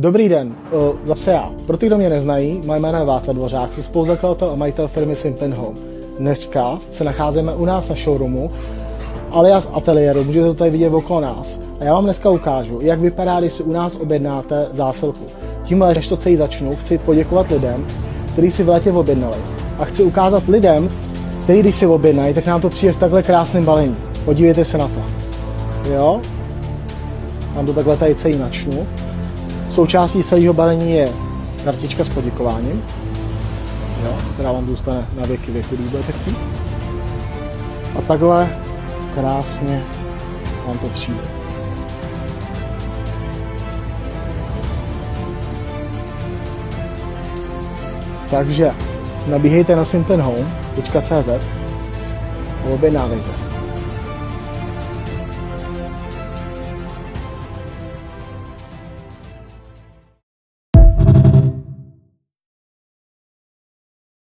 Dobrý den, zase já. Pro ty, kdo mě neznají, moje jméno je Václav Dvořák, jsem spoluzakladatel a majitel firmy Simple Home. Dneska se nacházíme u nás na showroomu, alias ateliéru, můžete to tady vidět okolo nás. A já vám dneska ukážu, jak vypadá, když si u nás objednáte zásilku. Tímhle, než to celý začnu, chci poděkovat lidem, kteří si v létě objednali. A chci ukázat lidem, kteří když si objednají, tak nám to přijde v takhle krásném balení. Podívejte se na to. Jo? Mám to takhle tady celý načnu. Součástí celého balení je kartička s poděkováním, jo, která vám zůstane na věky věku, když budete chtít. A takhle krásně vám to přijde. Takže nabíhejte na simplehome.cz a objednávejte.